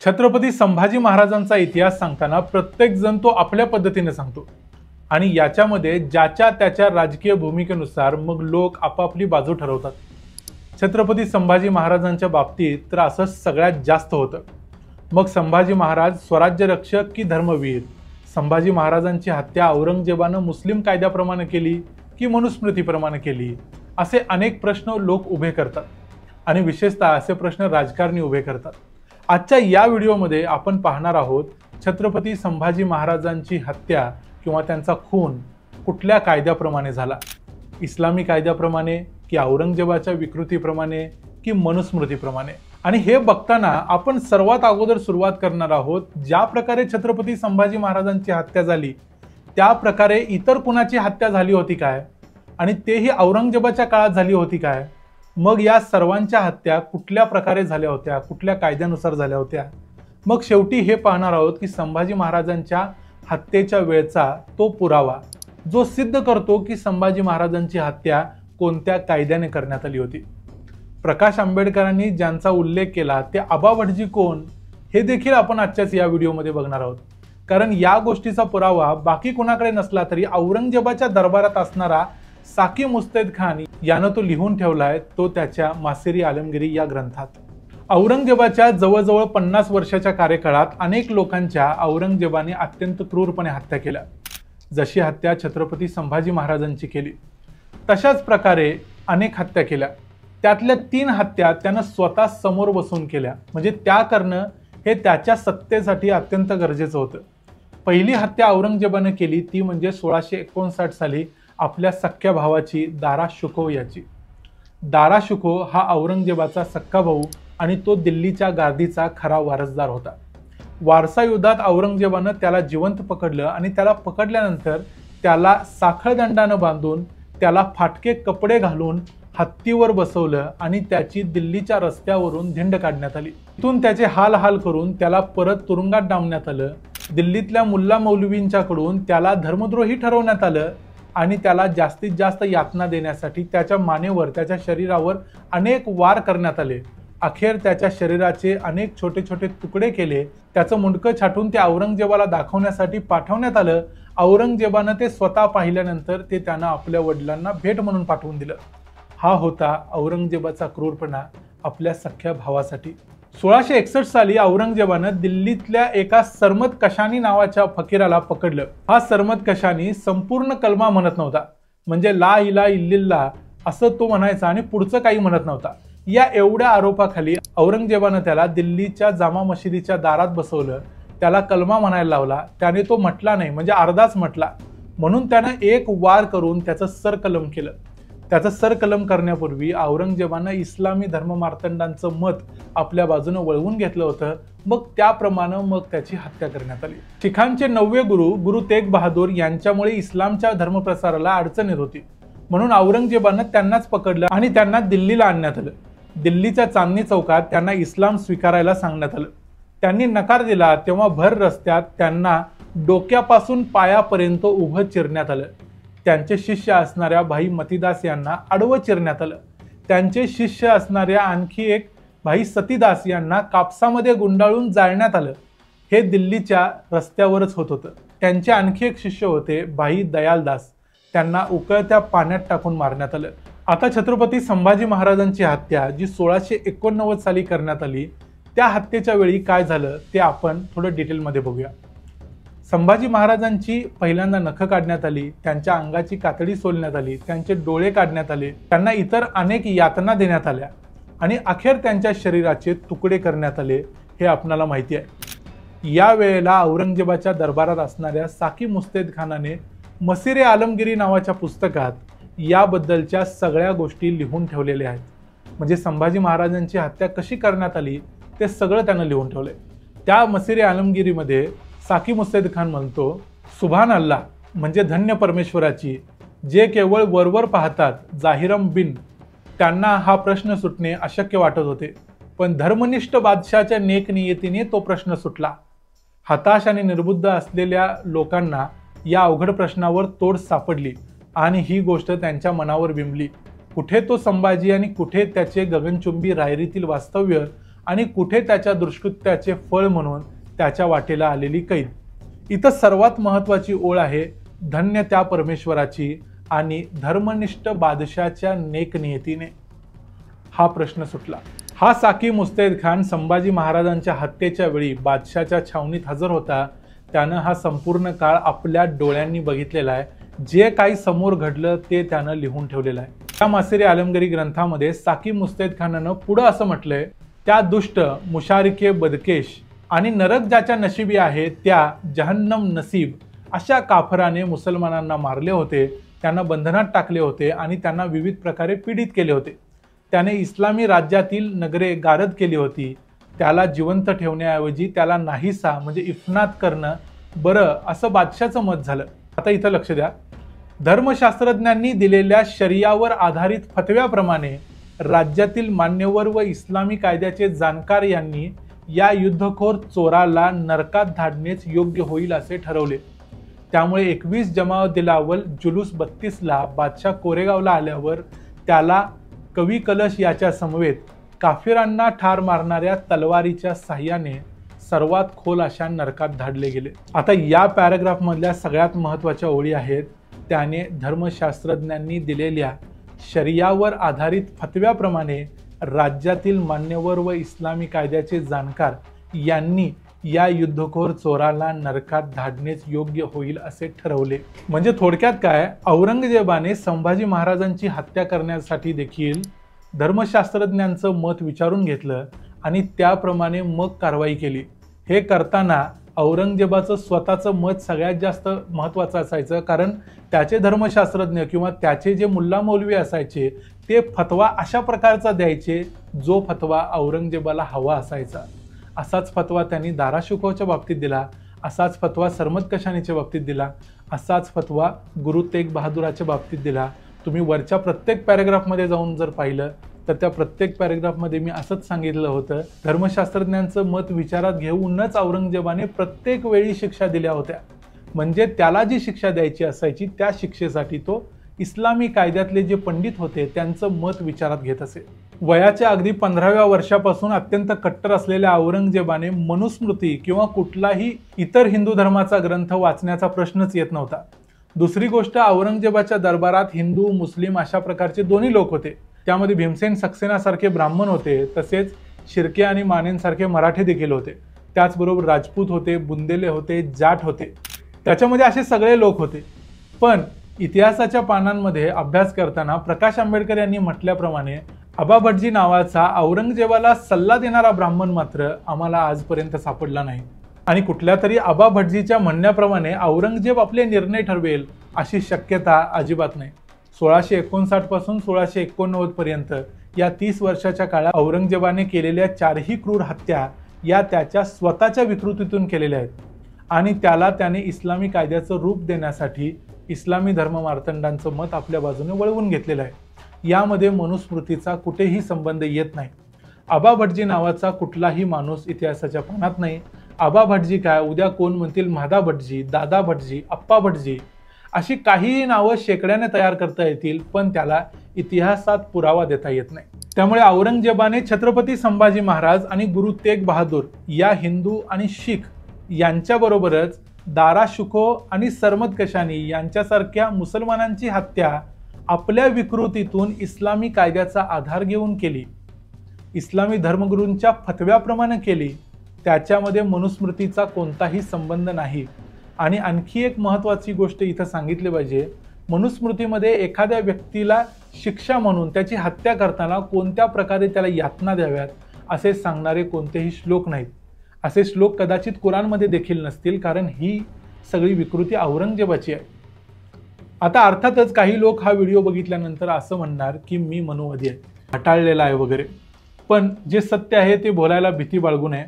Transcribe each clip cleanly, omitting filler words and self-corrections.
छत्रपती संभाजी महाराजांचा इतिहास सांगताना प्रत्येक जण तो आपल्या पद्धतीने सांगतो आणि याच्यामध्ये ज्याच्या त्याच्या राजकीय भूमिकेनुसार मग लोक आपापली बाजू ठरवतात। छत्रपती संभाजी महाराजांच्या बाबतीत तर असं सगळ्यात जास्त होतं। मग संभाजी महाराज स्वराज्य रक्षक की धर्मवीर? संभाजी महाराजांची हत्या औरंगजेबानं मुस्लिम कायद्याप्रमाणे केली की मनुस्मृतीप्रमाणे केली? असे अनेक प्रश्न लोक उभे करतात आणि विशेषतः असे प्रश्न राजकारणी उभे करतात। आजच्या या व्हिडिओमध्ये आपण पाहणार आहोत छत्रपती संभाजी महाराजांची हत्या किंवा त्यांचा खून कुठल्या कायद्याप्रमाणे झाला? इस्लामी कायद्याप्रमाणे की औरंगजेबाच्या विकृतीप्रमाणे की मनुस्मृतीप्रमाणे? आणि हे बघताना आपण सर्वात अगोदर सुरुवात करणार आहोत ज्या प्रकारे छत्रपती संभाजी महाराजांची हत्या झाली त्या प्रकारे इतर कुणाची हत्या झाली होती काय, आणि तेही औरंगजेबाच्या काळात झाली होती काय? मग या सर्वांच्या हत्या कुठल्या प्रकारे झाल्या होत्या, कुठल्या कायद्यानुसार झाल्या होत्या? मग शेवटी हे पाहणार आहोत की संभाजी महाराजांच्या हत्येच्या वेळचा तो पुरावा जो सिद्ध करतो की संभाजी महाराजांची हत्या कोणत्या कायद्याने करण्यात आली होती। प्रकाश आंबेडकरांनी ज्यांचा उल्लेख केला ते आबा भटजी कोण हे देखील आपण आजच्याच या व्हिडिओमध्ये बघणार आहोत, कारण या गोष्टीचा पुरावा बाकी कोणाकडे नसला तरी औरंगजेबाच्या दरबारात असणारा साकी मुस्तैद खान यानं तो लिहून ठेवलाय, तो त्याच्या मासिर-ए आलमगिरी या ग्रंथात। औरंगजेबाच्या जवळजवळ 50 वर्षाच्या कार्यकाळात अनेक लोकांच्या औरंगजेबाने अत्यंत क्रूरपणे हत्या केल्या। जशी हत्या छत्रपती संभाजी महाराजांची केली तशाच प्रकारे अनेक हत्या केल्या। त्यातल्या 3 हत्या त्यानं स्वतः समोर बसून केल्या, म्हणजे त्या करणं हे त्याच्या सत्तेसाठी अत्यंत गरजेचं होतं। पहिली हत्या औरंगजेबाने केली ती म्हणजे 1659 साली आपल्या सख्ख्या भावाची दारा शुको याची। दारा शुको हा औरंगजेबाचा सख्खा भाऊ आणि तो दिल्लीच्या गादीचा खरा वारसदार होता। वारसा युद्धात औरंगजेबानं त्याला जिवंत पकडलं आणि त्याला पकडल्यानंतर त्याला साखळदंडानं बांधून त्याला फाटके कपडे घालून हत्तीवर बसवलं आणि त्याची दिल्लीच्या रस्त्यावरून धिंड काढण्यात आली। तिथून त्याचे हाल करून त्याला परत तुरुंगात डांबण्यात आलं। दिल्लीतल्या मुल्ला मौलवींच्याकडून त्याला धर्मद्रोही ठरवण्यात आलं आणि त्याला जास्तीत जास्त यातना देण्यासाठी त्याच्या मानेवर, त्याच्या शरीरावर अनेक वार करण्यात आले। अखेर त्याच्या शरीराचे अनेक छोटे छोटे तुकडे केले, त्याचं मुंडकं छाटून ते औरंगजेबाला दाखवण्यासाठी पाठवण्यात आलं। औरंगजेबानं ते स्वतः पाहिल्यानंतर ते त्यानं आपल्या वडिलांना भेट म्हणून पाठवून दिलं। हा होता औरंगजेबाचा क्रूरपणा आपल्या सख्ख्या भावासाठी। 1661 साली औरंगजेबानं दिल्लीतल्या एका सरमत कशानी नावाच्या फकीराला पकडलं। हा सरमत कशानी संपूर्ण कलमा म्हणत नव्हता, म्हणजे ला इला इल्लिल्ला असं तो म्हणायचा आणि पुढचं काही म्हणत नव्हता। या एवढ्या आरोपाखाली औरंगजेबानं त्याला दिल्लीच्या जामा मशिदीच्या दारात बसवलं, त्याला कलमा म्हणायला लावला। त्याने तो म्हटला नाही, म्हणजे अर्धाच म्हटला, म्हणून त्यानं एक वार करून त्याचं सरकलम केलं। त्याचं सरकलम करण्यापूर्वी औरंगजेबानं इस्लामी धर्ममार्तंडांचं मत आपल्या बाजूने वळवून घेतलं होतं। मग त्याप्रमाणे मग त्याची हत्या करण्यात आली। शिखांचे 9वे गुरु तेग बहादूर यांच्यामुळे इस्लामच्या धर्मप्रसाराला अडचण येत होती, म्हणून औरंगजेबानं त्यांनाच पकडलं आणि त्यांना दिल्लीला आणण्यात आलं। दिल्लीच्या चांदणी चौकात त्यांना इस्लाम स्वीकारायला सांगण्यात आलं। त्यांनी नकार दिला तेव्हा भर रस्त्यात त्यांना डोक्यापासून पायापर्यंत उभं चिरण्यात आलं। त्यांचे शिष्य असणाऱ्या भाई मतीदास यांना आडवं चिरण्यात आलं। त्यांचे शिष्य असणाऱ्या आणखी एक भाई सतीदास यांना कापसामध्ये गुंडाळून जाळण्यात आलं। हे दिल्लीच्या रस्त्यावरच होत होतं। त्यांचे आणखी एक शिष्य होते भाई दयालदास, त्यांना उकळत्या पाण्यात टाकून मारण्यात आलं। आता छत्रपती संभाजी महाराजांची हत्या जी 1689 साली करण्यात आली, त्या हत्येच्या वेळी काय झालं ते आपण थोडं डिटेलमध्ये बघूया। संभाजी महाराजांची पहिल्यांदा नख काढण्यात आली, त्यांच्या अंगाची कातडी सोलण्यात आली, त्यांचे डोळे काढण्यात आले, त्यांना इतर अनेक यातना देण्यात आल्या आणि अखेर त्यांच्या शरीराचे तुकडे करण्यात आले, हे आपल्याला माहिती आहे। या वेळेला औरंगजेबाच्या दरबारात असणाऱ्या साकी मुस्तैद खानाने मासिर-ए आलमगिरी नावाच्या पुस्तकात याबद्दलच्या सगळ्या गोष्टी लिहून ठेवलेल्या आहेत। म्हणजे संभाजी महाराजांची हत्या कशी करण्यात आली ते सगळं त्यानं लिहून ठेवलंय। त्या मासिर-ए आलमगिरीमध्ये साकी मुस्तैद खान म्हणतो, सुभान अल्लाह, म्हणजे धन्य परमेश्वराची, जे केवळ वरवर पाहतात जाहिरम बिन, त्यांना हा प्रश्न सुटणे अशक्य वाटत होते, पण धर्मनिष्ठ बादशाच्या नेक नियतीने तो प्रश्न सुटला। हताश आणि निर्बुद्ध असलेल्या लोकांना या अवघड प्रश्नावर तोड सापडली आणि ही गोष्ट त्यांच्या मनावर बिंबली। कुठे तो संभाजी आणि कुठे त्याचे गगनचुंबी रायरीतील वास्तव्य आणि कुठे त्याच्या दुष्कृत्याचे फळ म्हणून त्याच्या वाटेला आलेली कैद. इथं सर्वात महत्वाची ओळ आहे, धन्य त्या परमेश्वराची आणि धर्मनिष्ठ बादशाच्या नेकनियतीने. हा प्रश्न सुटला. हा साकी मुस्तैद खान संभाजी महाराजांच्या हत्येच्या वेळी बादशाच्या छावणीत हजर होता. त्यानं हा संपूर्ण काळ आपल्या डोळ्यांनी बघितलेला आहे. जे काही समोर घडलं ते त्यानं लिहून ठेवलेलं आहे. त्या मासिरे आलमगीरी ग्रंथामध्ये साकी मुस्तैद खानानं पुढं असं म्हटलंय, त्या दुष्ट मुशारिके बदकेश आणि नरक ज्याच्या नशिबी आहे त्या जहन्नम नसीब अशा काफराने मुसलमानांना मारले होते, त्यांना बंधनात टाकले होते आणि त्यांना विविध प्रकारे पीडित केले होते. त्याने इस्लामी राज्यातील नगरे गारद केली होती. त्याला जिवंत ठेवण्याऐवजी त्याला नाहीसा म्हणजे इफनात करणं बरं असं बादशाचं मत झालं. आता इथं लक्ष द्या. धर्मशास्त्रज्ञांनी दिलेल्या शरियावर आधारित फतव्याप्रमाणे राज्यातील मान्यवर व इस्लामी कायद्याचे जाणकार यांनी या युद्धखोर चोराला नरकात धाडणेच योग्य होईल असे ठरवले. त्यामुळे 21 जमावदिलावल जुलूस 32ला बादशाह कोरेगावला आल्यावर त्याला कवी कलश याच्या समवेत काफिरांना ठार मारणाऱ्या तलवारीच्या साह्याने सर्वात खोल अशा नरकात धाडले गेले. आता या पॅराग्राफ मधल्या सगळ्यात महत्त्वाच्या ओळी आहेत. त्याने धर्मशास्त्रज्ञांनी दिलेल्या शरियावर आधारित फतव्याप्रमाणे राज्यातील मान्यवर व इस्लामी कायद्याचे जाणकार यांनी या युद्धखोर चोराला नरकात धाडणेच योग्य होईल असे ठरवले. म्हणजे थोडक्यात काय, औरंगजेबाने संभाजी महाराजांची हत्या करण्यासाठी देखील धर्मशास्त्रज्ञांचं मत विचारून घेतलं आणि त्याप्रमाणे मग कारवाई केली. हे करताना औरंगजेबाचं स्वतःचं मत सगळ्यात जास्त महत्त्वाचं असायचं, कारण त्याचे धर्मशास्त्रज्ञ किंवा त्याचे जे मुल्ला मौलवी असायचे ते फतवा अशा प्रकारचा द्यायचे जो फतवा औरंगजेबाला हवा असायचा. असाच फतवा त्यांनी दाराशुकोच्या बाबतीत दिला, असाच फतवा सरमदकशानीच्या बाबतीत दिला, असाच फतवा गुरु तेग बहादुराच्या बाबतीत दिला. तुम्ही वरच्या प्रत्येक पॅराग्राफमध्ये जाऊन जर पाहिलं तर त्या प्रत्येक पॅराग्राफमध्ये मी असंच सांगितलं होतं, धर्मशास्त्रज्ञांचं मत विचारात घेऊनच औरंगजेबाने प्रत्येक वेळी शिक्षा दिल्या होत्या. म्हणजे त्याला जी शिक्षा द्यायची असायची त्या शिक्षेसाठी तो इस्लामी कायद्यातले जे पंडित होते त्यांचं मत विचारात घेत असे. वयाच्या अगदी 15व्या वर्षापासून अत्यंत कट्टर असलेल्या औरंगजेबाने मनुस्मृती किंवा कुठलाही इतर हिंदू धर्माचा ग्रंथ वाचण्याचा प्रश्नच येत नव्हता. दुसरी गोष्ट, औरंगजेबाच्या दरबारात हिंदू मुस्लिम अशा प्रकारचे दोन्ही लोक होते. त्यामध्ये भीमसेन सक्सेनासारखे ब्राह्मण होते, तसेच शिर्के आणि मानेंसारखे मराठे देखील होते. त्याचबरोबर राजपूत होते, बुंदेले होते, जाट होते. त्याच्यामध्ये असे सगळे लोक होते. पण इतिहासाच्या पानांमध्ये अभ्यास करताना प्रकाश आंबेडकर यांनी म्हटल्याप्रमाणे आबा भटजी नावाचा औरंगजेबाला सल्ला देणारा ब्राह्मण मात्र आम्हाला आजपर्यंत सापडला नाही. आणि कुठल्या तरी आबा भटजीच्या म्हणण्याप्रमाणे औरंगजेब आपले निर्णय ठरवेल अशी शक्यता अजिबात नाही. 1659 पासून 1689 पर्यंत या 30 वर्षाच्या काळात औरंगजेबाने केलेल्या 4ही क्रूर हत्या या त्याच्या स्वतःच्या विकृतीतून केलेल्या आहेत आणि त्याला त्याने इस्लामी कायद्याचं रूप देण्यासाठी इस्लामी धर्ममार्तंडांचं मत आपल्या बाजूने वळवून घेतलेलं आहे. यामध्ये मनुस्मृतीचा कुठेही संबंध येत नाही. आबा भटजी नावाचा कुठलाही माणूस इतिहासाच्या पानात नाही. आबा भटजी काय, उद्या कोण म्हणतील म्हादा भटजी, दादा भटजी, अप्पा भटजी अशी काहीही नावं शेकड्याने तयार करता येतील, पण त्याला इतिहासात पुरावा देता येत नाही. त्यामुळे औरंगजेबाने छत्रपती संभाजी महाराज आणि गुरु तेग बहादूर या हिंदू आणि शीख यांच्याबरोबरच दारा शुको आणि सरमदकशानी यांच्यासारख्या मुसलमानांची हत्या आपल्या विकृतीतून इस्लामी कायद्याचा आधार घेऊन केली, इस्लामी धर्मगुरूंच्या फतव्याप्रमाणे केली. त्याच्यामध्ये मनुस्मृतीचा कोणताही संबंध नाही. आणि आणखी एक महत्त्वाची गोष्ट इथं सांगितली पाहिजे, मनुस्मृतीमध्ये एखाद्या व्यक्तीला शिक्षा म्हणून त्याची हत्या करताना कोणत्या प्रकारे त्याला यातना द्याव्यात असे सांगणारे कोणतेही श्लोक नाहीत. असे श्लोक कदाचित कुराणमध्ये देखील नसतील, कारण ही सगळी विकृती औरंगजेबाची आहे. आता अर्थातच काही लोक हा व्हिडिओ बघितल्यानंतर असं म्हणणार की मी मनुवादी आहे, हटाळलेला आहे वगैरे. पण जे सत्य आहे ते बोलायला भीती बाळगू नये,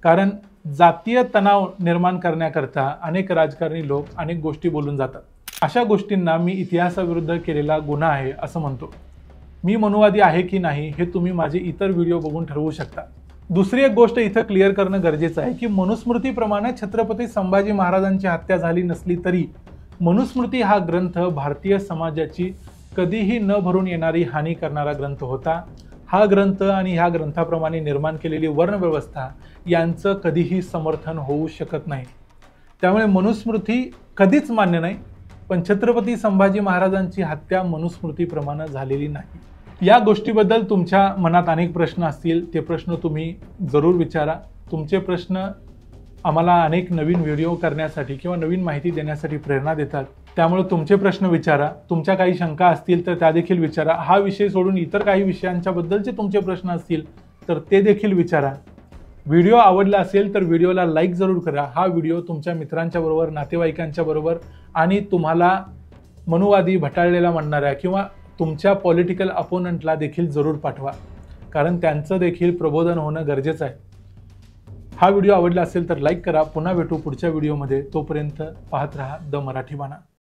कारण जातीय तणाव निर्माण करण्याकरता अनेक राजकारणी लोक अनेक गोष्टी बोलून जातात. अशा गोष्टींना मी इतिहासाविरुद्ध केलेला गुन्हा आहे असं म्हणतो. मी मनुवादी आहे की नाही हे तुम्ही माझे इतर व्हिडिओ बघून ठरवू शकता. दुसरी एक गोष्ट इथं क्लिअर करणं गरजेचं आहे की मनुस्मृतीप्रमाणे छत्रपती संभाजी महाराजांची हत्या झाली नसली तरी मनुस्मृती हा ग्रंथ भारतीय समाजाची कधीही न भरून येणारी हानी करणारा ग्रंथ होता. हा ग्रंथ आणि ह्या ग्रंथाप्रमाणे निर्माण केलेली वर्णव्यवस्था यांचं कधीही समर्थन होऊ शकत नाही. त्यामुळे मनुस्मृती कधीच मान्य नाही. पण छत्रपती संभाजी महाराजांची हत्या मनुस्मृतीप्रमाणे झालेली नाही. या गोष्टीबद्दल तुमच्या मनात अनेक प्रश्न असतील, ते प्रश्न तुम्ही जरूर विचारा. तुमचे प्रश्न आम्हाला अनेक नवीन व्हिडिओ करण्यासाठी किंवा नवीन माहिती देण्यासाठी प्रेरणा देतात. त्यामुळे तुमचे प्रश्न विचारा. तुमच्या काही शंका असतील तर त्या देखील विचारा. हा विषय सोडून इतर काही विषयांच्या बद्दलचे तुमचे प्रश्न असतील तर ते देखील विचारा. व्हिडिओ आवडला असेल तर व्हिडिओला लाईक जरूर करा. हा व्हिडिओ तुमच्या मित्रांच्या बरोबर, नातेवाईकांच्या बरोबर आणि तुम्हाला मनुवादी भटाळलेला म्हणणाऱ्या किंवा तुमच्या पॉलिटिकल अपोनंटला देखील जरूर पाठवा, कारण त्यांचं देखील प्रबोधन होणं गरजेचं आहे. हा व्हिडिओ आवडला असेल तर लाईक करा. पुन्हा भेटू पुढच्या व्हिडिओमध्ये. तोपर्यंत पाहत रहा द मराठी बाणा.